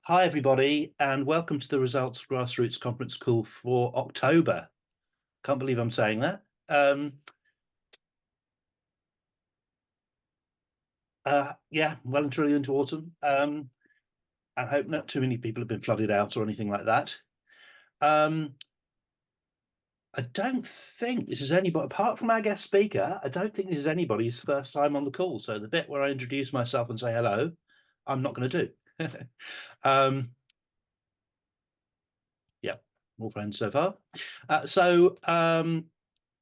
Hi, everybody, and welcome to the Results Grassroots Conference call for October. Can't believe I'm saying that. Yeah, well and truly into autumn. I hope not too many people have been flooded out or anything like that. I don't think this is anybody, apart from our guest speaker, I don't think this is anybody's first time on the call. So the bit where I introduce myself and say hello, I'm not going to do. Yeah, all friends so far.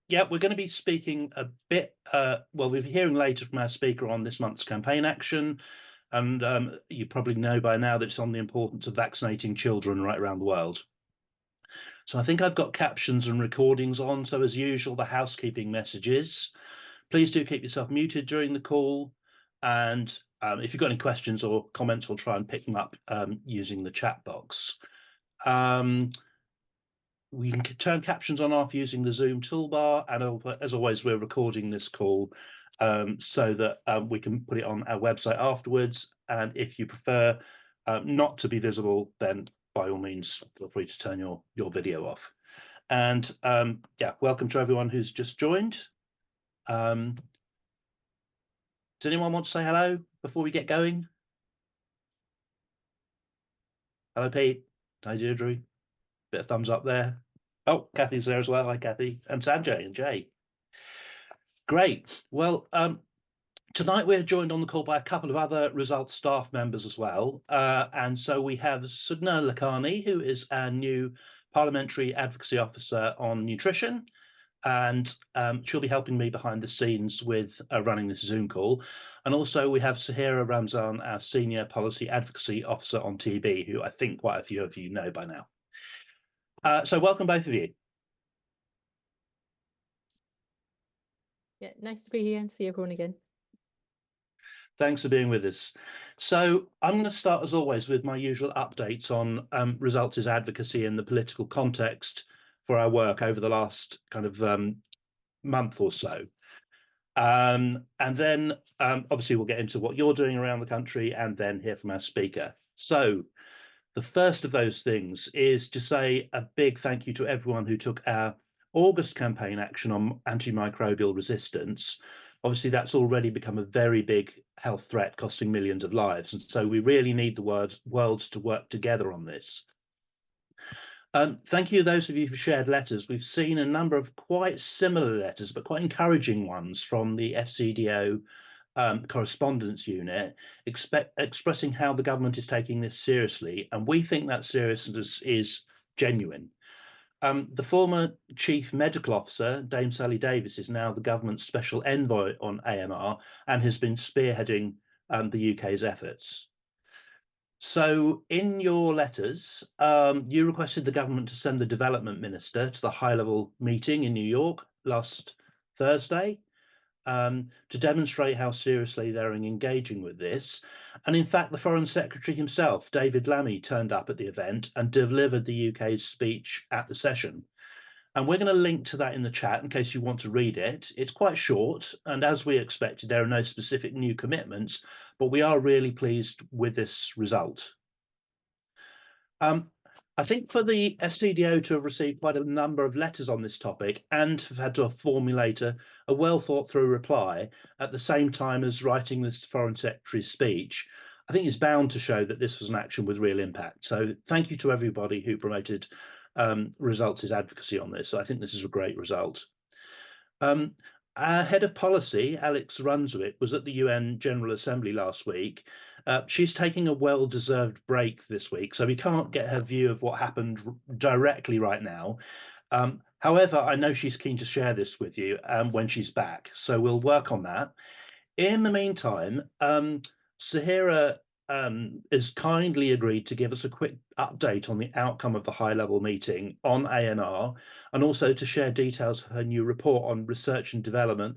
Yeah, we're going to be speaking a bit, well, we'll be hearing later from our speaker on this month's campaign action. And you probably know by now that it's on the importance of vaccinating children right around the world. So I think I've got captions and recordings on. So as usual, the housekeeping messages. Please do keep yourself muted during the call. And if you've got any questions or comments, we'll try and pick them up using the chat box. We can turn captions on off using the Zoom toolbar, and as always, we're recording this call so that we can put it on our website afterwards. And if you prefer not to be visible, then by all means, feel free to turn your video off. And yeah, welcome to everyone who's just joined. Does anyone want to say hello before we get going? Hello, Pete. Hi, Deirdre. Bit of thumbs up there. Oh, Kathy's there as well. Hi, Kathy. And Sanjay and Jay. Great. Well, tonight we're joined on the call by a couple of other Results staff members as well. And so we have Sudhna Lakhani, who is our new Parliamentary Advocacy Officer on Nutrition. And she'll be helping me behind the scenes with running this Zoom call. And also we have Sahira Ramzan, our Senior Policy Advocacy Officer on TB, who I think quite a few of you know by now. So welcome both of you. Yeah, nice to be here and see everyone again. Thanks for being with us. So I'm going to start, as always, with my usual updates on Results' advocacy in the political context for our work over the last kind of month or so. And then obviously we'll get into what you're doing around the country and then hear from our speaker. So the first of those things is to say a big thank you to everyone who took our August campaign action on antimicrobial resistance. Obviously, that's already become a very big health threat, costing millions of lives. And so we really need the world to work together on this. Thank you to those of you who shared letters. We've seen a number of quite similar letters, but quite encouraging ones from the FCDO correspondence unit, expressing how the government is taking this seriously. And we think that seriousness is genuine. The former Chief Medical Officer, Dame Sally Davis, is now the government's special envoy on AMR and has been spearheading the UK's efforts. So in your letters, you requested the government to send the development minister to the high-level meeting in New York last Thursday to demonstrate how seriously they're engaging with this. And in fact, the Foreign Secretary himself, David Lammy, turned up at the event and delivered the UK's speech at the session. And we're going to link to that in the chat in case you want to read it. It's quite short, and as we expected, there are no specific new commitments, but we are really pleased with this result. I think for the FCDO to have received quite a number of letters on this topic and have had to formulate a well thought through reply at the same time as writing this Foreign Secretary's speech, I think is bound to show that this was an action with real impact. So thank you to everybody who promoted Results' advocacy on this. I think this is a great result. Our head of policy, Alex Runswick, was at the UN General Assembly last week. She's taking a well-deserved break this week, so we can't get her view of what happened directly right now. However, I know she's keen to share this with you when she's back, so we'll work on that. In the meantime, Sahira has kindly agreed to give us a quick update on the outcome of the high-level meeting on AMR and also to share details of her new report on research and development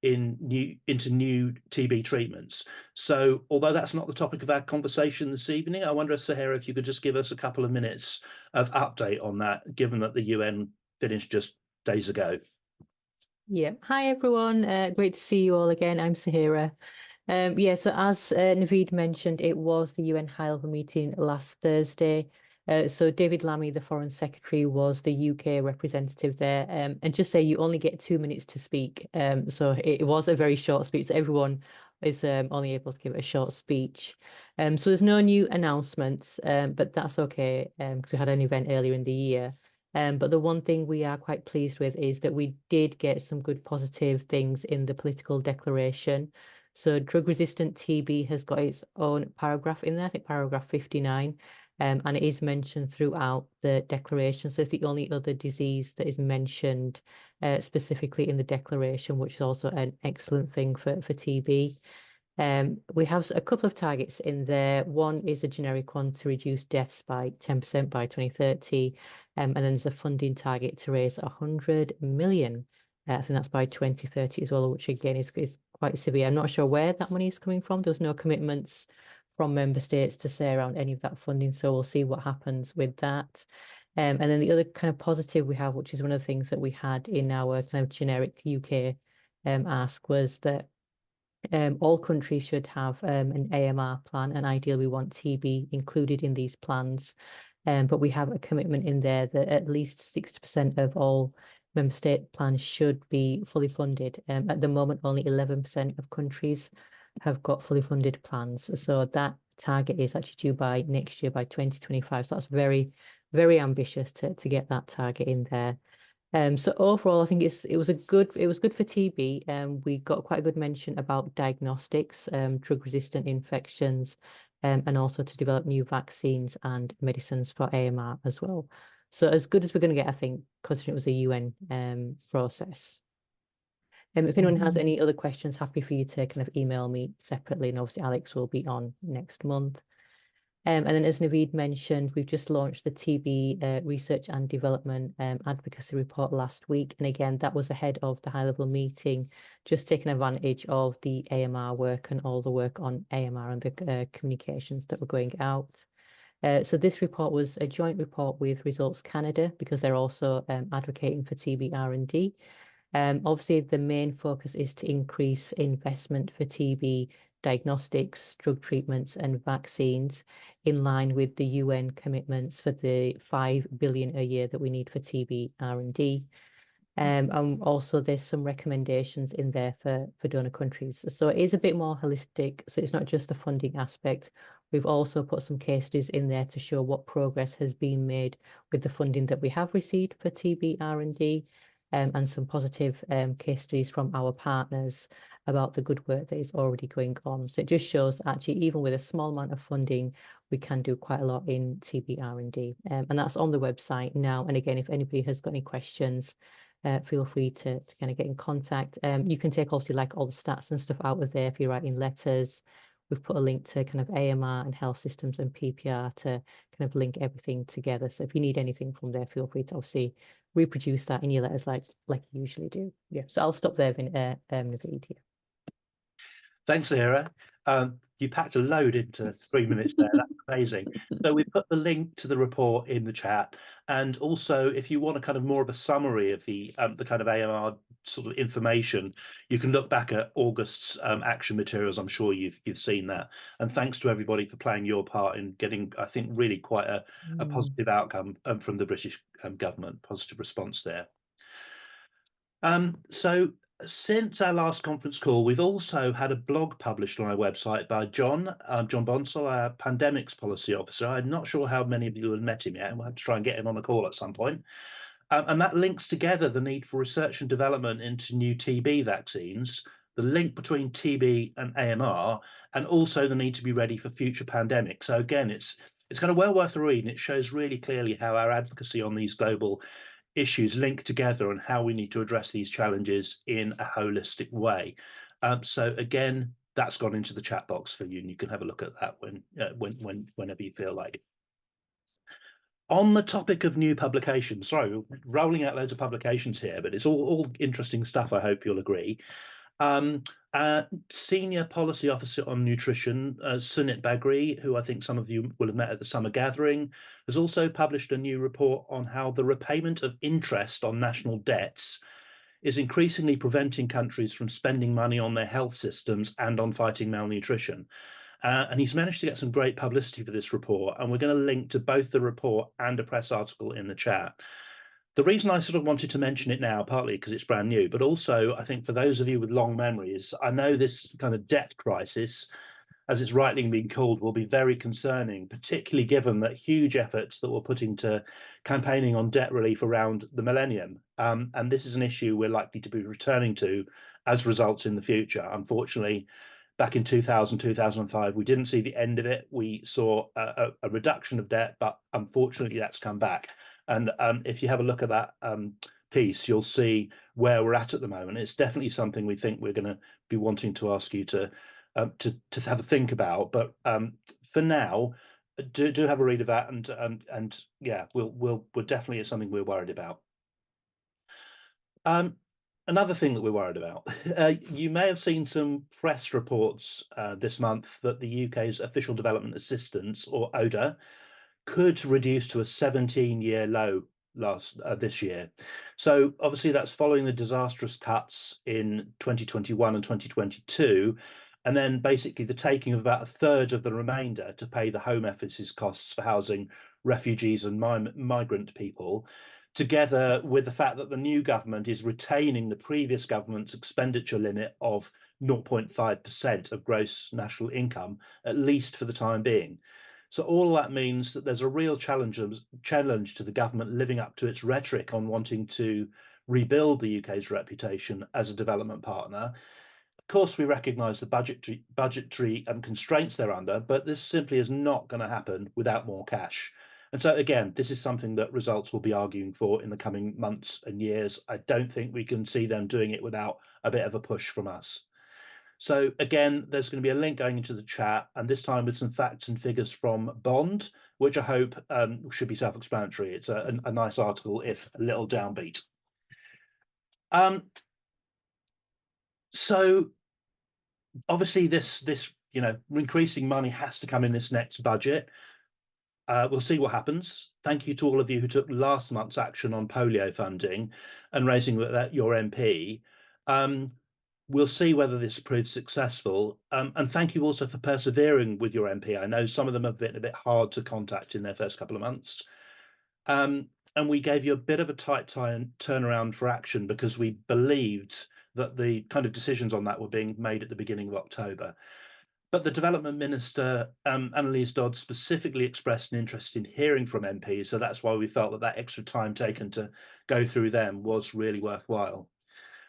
into new TB treatments. So although that's not the topic of our conversation this evening, I wonder, Sahira, if you could just give us a couple of minutes of update on that, given that the UN finished just days ago. Yeah. Hi, everyone. Great to see you all again. I'm Sahira. Yeah, so as Naveed mentioned, it was the UN high-level meeting last Thursday. So David Lammy, the Foreign Secretary, was the UK representative there. And just say you only get 2 minutes to speak. So it was a very short speech. So everyone is only able to give a short speech. So there's no new announcements, but that's okay because we had an event earlier in the year. But the one thing we are quite pleased with is that we did get some good positive things in the political declaration. So drug-resistant TB has got its own paragraph in there, I think paragraph 59, and it is mentioned throughout the declaration. So it's the only other disease that is mentioned specifically in the declaration, which is also an excellent thing for TB. We have a couple of targets in there. One is a generic one to reduce deaths by 10% by 2030. And then there's a funding target to raise 100 million. I think that's by 2030 as well, which again is quite severe. I'm not sure where that money is coming from. There's no commitments from member states to say around any of that funding. So we'll see what happens with that. And then the other kind of positive we have, which is one of the things that we had in our kind of generic UK ask, was that all countries should have an AMR plan, and ideally we want TB included in these plans. But we have a commitment in there that at least 60% of all member state plans should be fully funded. At the moment, only 11% of countries have got fully funded plans. So that target is actually due by next year, by 2025. So that's very, very ambitious to get that target in there. So overall, I think it was good for TB. We got quite a good mention about diagnostics, drug-resistant infections, and also to develop new vaccines and medicines for AMR as well. So as good as we're going to get, I think, considering it was a UN process. If anyone has any other questions, happy for you to kind of email me separately, and obviously Alex will be on next month. And then, as Naveed mentioned, we've just launched the TB Research and Development Advocacy Report last week. And again, that was ahead of the high-level meeting, just taking advantage of the AMR work and all the work on AMR and the communications that were going out. So this report was a joint report with Results Canada, because they're also advocating for TB R&D. Obviously, the main focus is to increase investment for TB diagnostics, drug treatments, and vaccines in line with the UN commitments for the 5 billion a year that we need for TB R&D. And also there's some recommendations in there for donor countries. So it is a bit more holistic. So it's not just the funding aspect. We've also put some case studies in there to show what progress has been made with the funding that we have received for TB R&D. And some positive case studies from our partners about the good work that is already going on. So it just shows that actually, even with a small amount of funding, we can do quite a lot in TB R&D. And that's on the website now. And again, if anybody has got any questions, feel free to kind of get in contact. You can take obviously like all the stats and stuff out of there if you're writing letters. We've put a link to kind of AMR and health systems and PPR to kind of link everything together. So if you need anything from there, feel free to obviously reproduce that in your letters like you usually do. Yeah. So I'll stop there, Naveed. Yeah. Thanks, Sarah. You packed a load into 3 minutes there. That's amazing. So we put the link to the report in the chat, and also if you want a kind of more of a summary of the kind of AMR sort of information, you can look back at August's action materials. I'm sure you've seen that. And thanks to everybody for playing your part in getting, I think, really quite a positive outcome from the British government. Positive response there. So since our last conference call, we've also had a blog published on our website by John Bonsall, our pandemics policy officer. I'm not sure how many of you have met him yet, and we'll have to try and get him on a call at some point. And that links together the need for research and development into new TB vaccines, the link between TB and AMR, and also the need to be ready for future pandemics. So again, it's kind of well worth a read, and it shows really clearly how our advocacy on these global issues link together and how we need to address these challenges in a holistic way. So again, that's gone into the chat box for you, and you can have a look at that whenever you feel like it. On the topic of new publications, sorry, we're rolling out loads of publications here, but it's all interesting stuff, I hope you'll agree. Senior Policy Officer on Nutrition, Sunit Bagri, who I think some of you will have met at the summer gathering, has also published a new report on how the repayment of interest on national debts is increasingly preventing countries from spending money on their health systems and on fighting malnutrition. And he's managed to get some great publicity for this report, and we're going to link to both the report and a press article in the chat. The reason I sort of wanted to mention it now, partly because it's brand new, but also I think for those of you with long memories, I know this kind of debt crisis, as it's rightly been called, will be very concerning, particularly given that huge efforts that we're putting to campaigning on debt relief around the millennium. And this is an issue we're likely to be returning to as results in the future. Unfortunately, back in 2000, 2005, we didn't see the end of it. We saw a reduction of debt, but unfortunately that's come back. And if you have a look at that piece, you'll see where we're at the moment. It's definitely something we think we're going to be wanting to ask you to have a think about. But for now, do have a read of that, and yeah, we're definitely it's something we're worried about. Another thing that we're worried about, you may have seen some press reports this month that the UK's Official Development Assistance, or ODA, could reduce to a 17-year low this year. So obviously that's following the disastrous cuts in 2021 and 2022, and then basically the taking of about a third of the remainder to pay the Home Office's costs for housing refugees and migrant people, together with the fact that the new government is retaining the previous government's expenditure limit of 0.5% of gross national income, at least for the time being. So all that means that there's a real challenge to the government living up to its rhetoric on wanting to rebuild the UK's reputation as a development partner. Of course, we recognise the budgetary constraints they're under, but this simply is not going to happen without more cash. And so, again, this is something that Results will be arguing for in the coming months and years. I don't think we can see them doing it without a bit of a push from us. So again, there's going to be a link going into the chat, and this time with some facts and figures from Bond, which I hope should be self-explanatory. It's a nice article, if a little downbeat. So obviously this increasing money has to come in this next budget. We'll see what happens. Thank you to all of you who took last month's action on polio funding and raising your MP. We'll see whether this proves successful. And thank you also for persevering with your MP. I know some of them have been a bit hard to contact in their first couple of months. And we gave you a bit of a tight turnaround for action because we believed that the kind of decisions on that were being made at the beginning of October. But the Development Minister, Annalise Dodd, specifically expressed an interest in hearing from MPs. So that's why we felt that extra time taken to go through them was really worthwhile.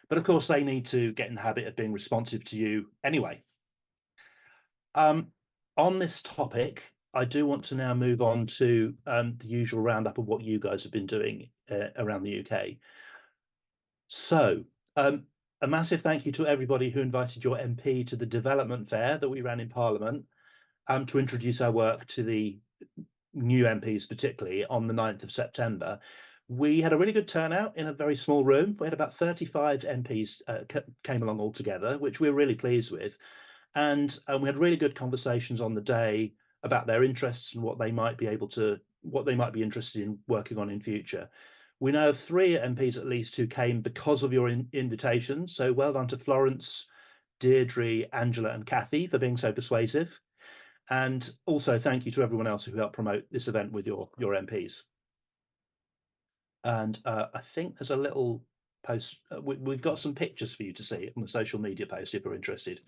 But of course, they need to get in the habit of being responsive to you anyway. On this topic, I do want to now move on to the usual roundup of what you guys have been doing around the UK. So a massive thank you to everybody who invited your MP to the development fair that we ran in Parliament to introduce our work to the new MPs, particularly on the 9th of September. We had a really good turnout in a very small room. We had about 35 MPs came along altogether, which we were really pleased with. And we had really good conversations on the day about their interests and what they might be interested in working on in future. We know of 3 MPs at least who came because of your invitations. So well done to Florence, Deirdre, Angela and Kathy for being so persuasive. And also thank you to everyone else who helped promote this event with your MPs. And I think there's a little post. We've got some pictures for you to see on the social media post if you're interested.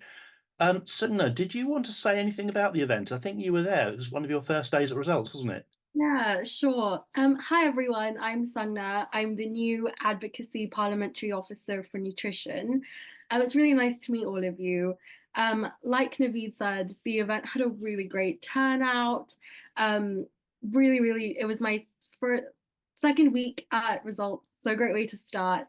Sugna, did you want to say anything about the event? I think you were there. It was one of your first days at Results, wasn't it? Yeah, sure. Hi everyone, I'm Sugna. I'm the new Advocacy Parliamentary Officer for Nutrition. It's really nice to meet all of you. Like Naveed said, the event had a really great turnout. Really, it was my second week at Results, so a great way to start.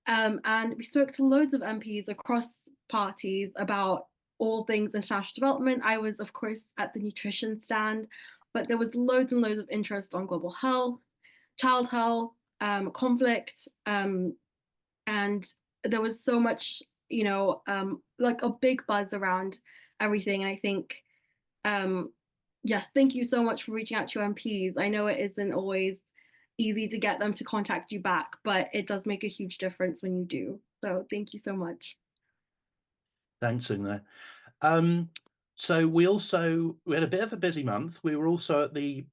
And we spoke to loads of MPs across parties about all things international development. I was, of course, at the nutrition stand, but there was loads and loads of interest on global health, child health, conflict, and there was so much, like a big buzz around everything. And I think, yes, thank you so much for reaching out to your MPs. I know it isn't always easy to get them to contact you back, but it does make a huge difference when you do. So thank you so much. Thanks, Inga. So we had a bit of a busy month. We were also at the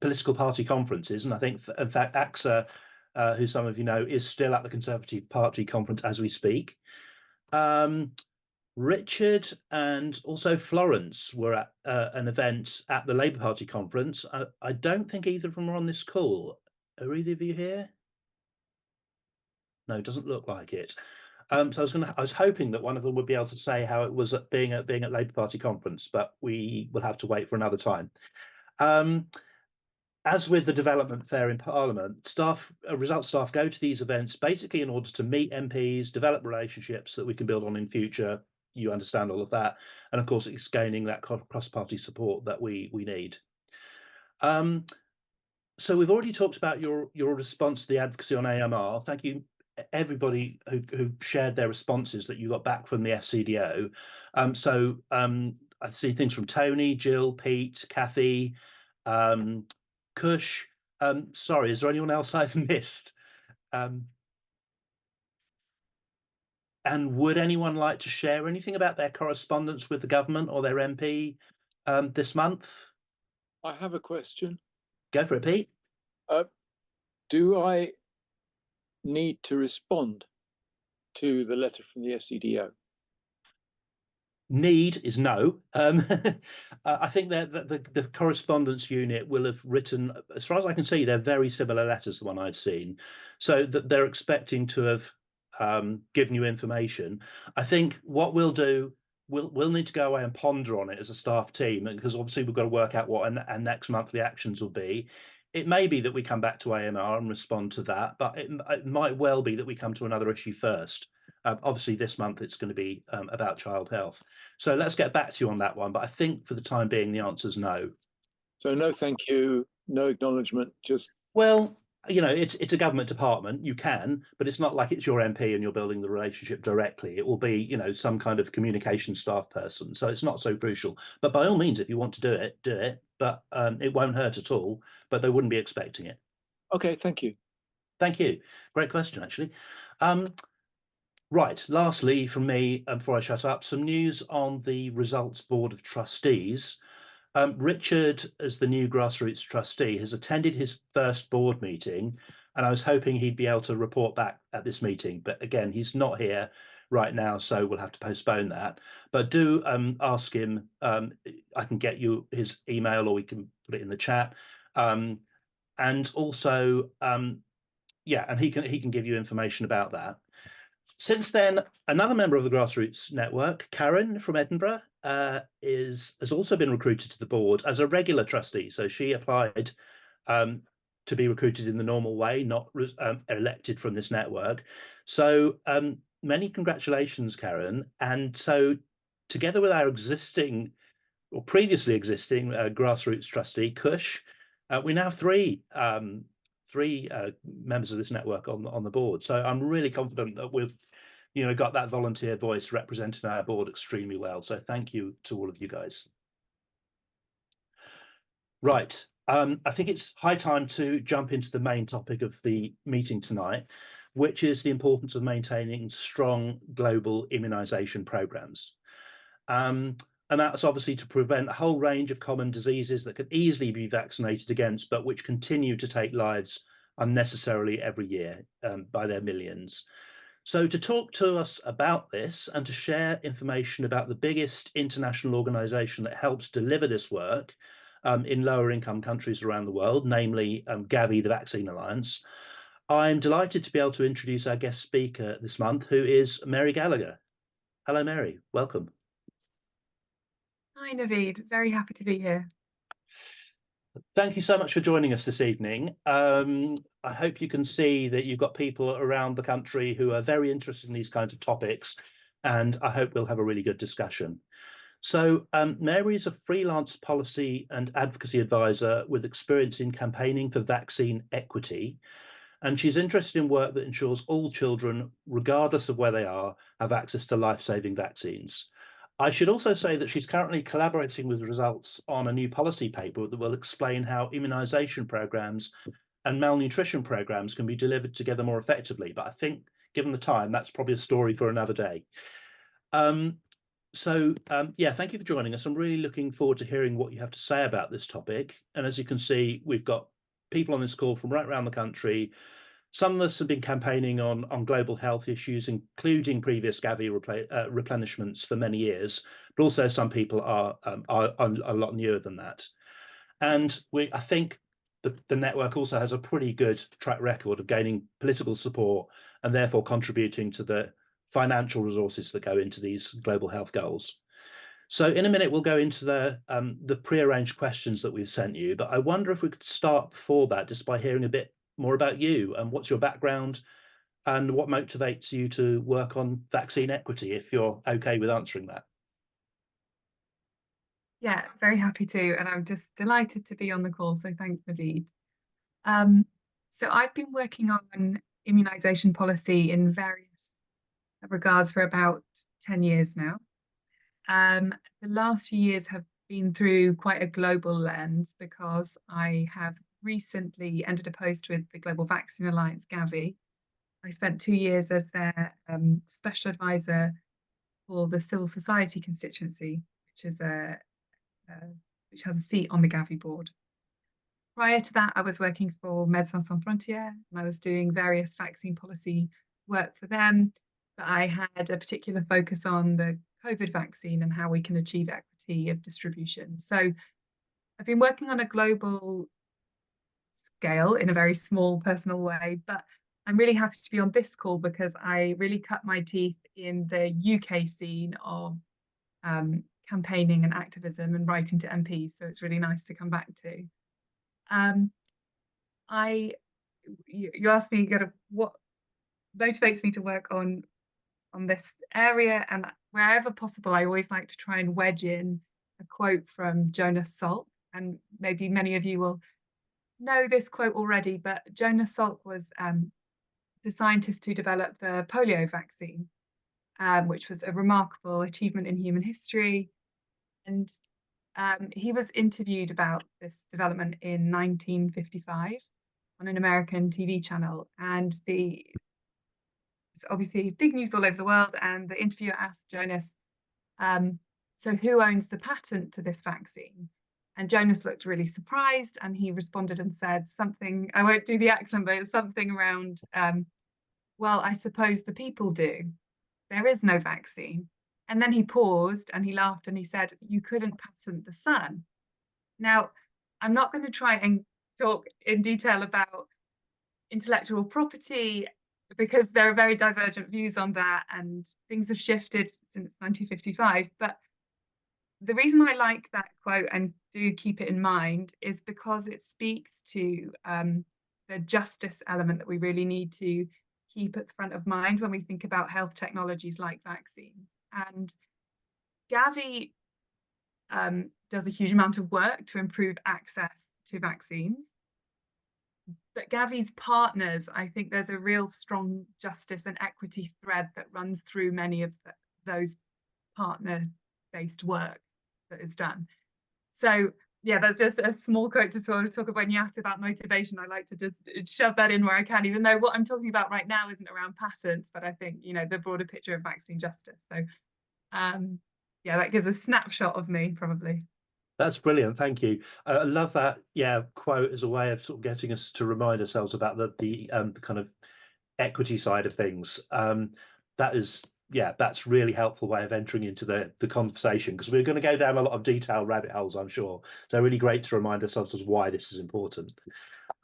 political party conferences, and I think, in fact, AXA, who some of you know, is still at the Conservative Party conference as we speak. Richard and also Florence were at an event at the Labour Party conference. I don't think either of them are on this call. Are either of you here? No, it doesn't look like it. So I was hoping that one of them would be able to say how it was being at Labour Party conference, but we will have to wait for another time. As with the development fair in Parliament, results staff go to these events basically in order to meet MPs, develop relationships that we can build on in future. You understand all of that, and of course, it's gaining that cross-party support that we need. So we've already talked about your response to the advocacy on AMR. Thank you, everybody who shared their responses that you got back from the FCDO. I see things from Tony, Jill, Pete, Kathy, Kush. Sorry, is there anyone else I've missed? And would anyone like to share anything about their correspondence with the government or their MP this month? I have a question. Go for it, Pete. Do I need to respond to the letter from the FCDO? Need is no. I think that the correspondence unit will have written, as far as I can see, they're very similar letters to the one I've seen. So that they're expecting to have given you information. I think what we'll do, we'll need to go away and ponder on it as a staff team, because obviously we've got to work out what our next monthly actions will be. It may be that we come back to AMR and respond to that, but it might well be that we come to another issue first. Obviously, this month it's going to be about child health. So let's get back to you on that one. But I think for the time being, the answer is no. So no thank you, no acknowledgement, just... Well, you know, it's a government department. You can, but it's not like it's your MP and you're building the relationship directly. It will be, you know, some kind of communication staff person. So it's not so crucial. But by all means, if you want to do it, do it. But it won't hurt at all. But they wouldn't be expecting it. Okay, thank you. Thank you. Great question, actually. Right, lastly from me, before I shut up, some news on the Results Board of Trustees. Richard, as the new grassroots trustee, has attended his first board meeting, and I was hoping he'd be able to report back at this meeting. But again, he's not here right now, so we'll have to postpone that. But do ask him. I can get you his email, or we can put it in the chat. And also, yeah, and he can give you information about that. Since then, another member of the Grassroots Network, Karen from Edinburgh, has also been recruited to the board as a regular trustee. So she applied to be recruited in the normal way, not elected from this network. So many congratulations, Karen. And so together with our existing or previously existing Grassroots trustee, Kush, we now have three members of this network on the board. So I'm really confident that we've, you know, got that volunteer voice representing our board extremely well. So thank you to all of you guys. Right. I think it's high time to jump into the main topic of the meeting tonight, which is the importance of maintaining strong global immunisation programmes. And that's obviously to prevent a whole range of common diseases that could easily be vaccinated against, but which continue to take lives unnecessarily every year by their millions. So to talk to us about this and to share information about the biggest international organisation that helps deliver this work in lower income countries around the world, namely Gavi, the Vaccine Alliance, I'm delighted to be able to introduce our guest speaker this month, who is Mary Gallagher. Hello, Mary. Welcome. Hi, Naveed. Very happy to be here. Thank you so much for joining us this evening. I hope you can see that you've got people around the country who are very interested in these kinds of topics, and I hope we'll have a really good discussion. So Mary is a freelance policy and advocacy advisor with experience in campaigning for vaccine equity, and she's interested in work that ensures all children, regardless of where they are, have access to life-saving vaccines. I should also say that she's currently collaborating with Results on a new policy paper that will explain how immunisation programmes and malnutrition programs can be delivered together more effectively. But I think, given the time, that's probably a story for another day. Yeah, thank you for joining us. I'm really looking forward to hearing what you have to say about this topic. And as you can see, we've got people on this call from right around the country. Some of us have been campaigning on global health issues, including previous Gavi replenishments for many years, but also some people are a lot newer than that. And I think the network also has a pretty good track record of gaining political support and therefore contributing to the financial resources that go into these global health goals. So in a minute, we'll go into the pre-arranged questions that we've sent you, but I wonder if we could start before that just by hearing a bit more about you and what's your background and what motivates you to work on vaccine equity, if you're okay with answering that. Yeah, very happy to, and I'm just delighted to be on the call, so thanks, Naveed. So I've been working on immunisation policy in various regards for about 10 years now. The last few years have been through quite a global lens because I have recently ended a post with the Global Vaccine Alliance, Gavi. I spent 2 years as their special advisor for the civil society constituency, which is which has a seat on the Gavi board. Prior to that, I was working for Médecins Sans Frontières, and I was doing various vaccine policy work for them. But I had a particular focus on the COVID vaccine and how we can achieve equity of distribution. So I've been working on a global scale in a very small personal way, but I'm really happy to be on this call because I really cut my teeth in the UK scene of campaigning and activism and writing to MPs. So it's really nice to come back to. You asked me kind of what motivates me to work on this area, and wherever possible, I always like to try and wedge in a quote from Jonas Salk, and maybe many of you will know this quote already, but Jonas Salk was the scientist who developed the polio vaccine, which was a remarkable achievement in human history. And he was interviewed about this development in 1955 on an American TV channel, and it's obviously big news all over the world. And the interviewer asked Jonas, so who owns the patent to this vaccine? And Jonas looked really surprised, and he responded and said something, I won't do the accent, but it's something around, well, I suppose the people do. There is no vaccine. And then he paused and he laughed and he said, you couldn't patent the sun. Now, I'm not going to try and talk in detail about intellectual property because there are very divergent views on that and things have shifted since 1955. But the reason I like that quote and do keep it in mind is because it speaks to the justice element that we really need to keep at the front of mind when we think about health technologies like vaccines. And Gavi does a huge amount of work to improve access to vaccines. But Gavi's partners, I think there's a real strong justice and equity thread that runs through many of those partner-based work that is done. So yeah, that's just a small quote to sort of talk about when you asked about motivation. I like to just shove that in where I can, even though what I'm talking about right now isn't around patents, but I think, you know, the broader picture of vaccine justice. So yeah, that gives a snapshot of me, probably. That's brilliant, thank you. I love that, quote as a way of sort of getting us to remind ourselves about the kind of equity side of things. That's really helpful way of entering into the conversation, because we're going to go down a lot of detailed rabbit holes, I'm sure. So really great to remind ourselves as why this is important.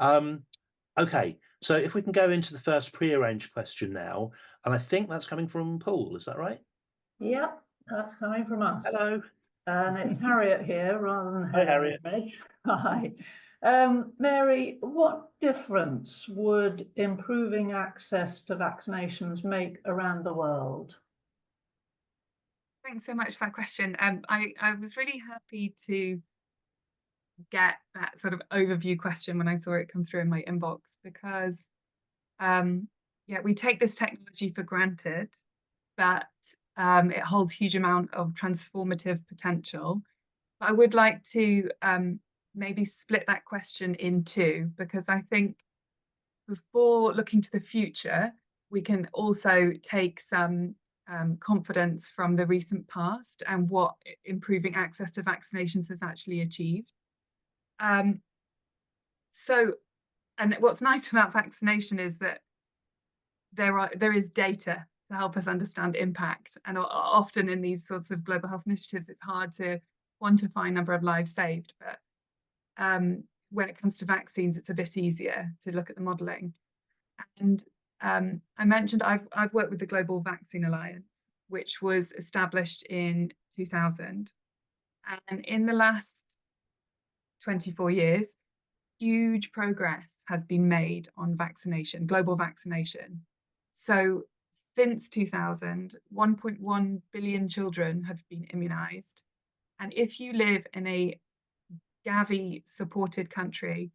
Okay, so if we can go into the first pre-arranged question now, and I think that's coming from Paul, is that right? Yep, that's coming from us. Hello. And it's Harriet here rather than Hi, Harriet. Hi. Mary, what difference would improving access to vaccinations make around the world? Thanks so much for that question. I was really happy to get that sort of overview question when I saw it come through in my inbox, because we take this technology for granted, but it holds huge amount of transformative potential. But I would like to maybe split that question in two, because I think before looking to the future, we can also take some confidence from the recent past and what improving access to vaccinations has actually achieved. And what's nice about vaccination is that there is data to help us understand impact. And often in these sorts of global health initiatives, it's hard to quantify number of lives saved. But when it comes to vaccines, it's a bit easier to look at the modelling. And I mentioned I've worked with the Global Vaccine Alliance, which was established in 2000. And in the last 24 years, huge progress has been made on vaccination, global vaccination. So since 2000, 1.1 billion children have been immunized. And if you live in a Gavi supported country,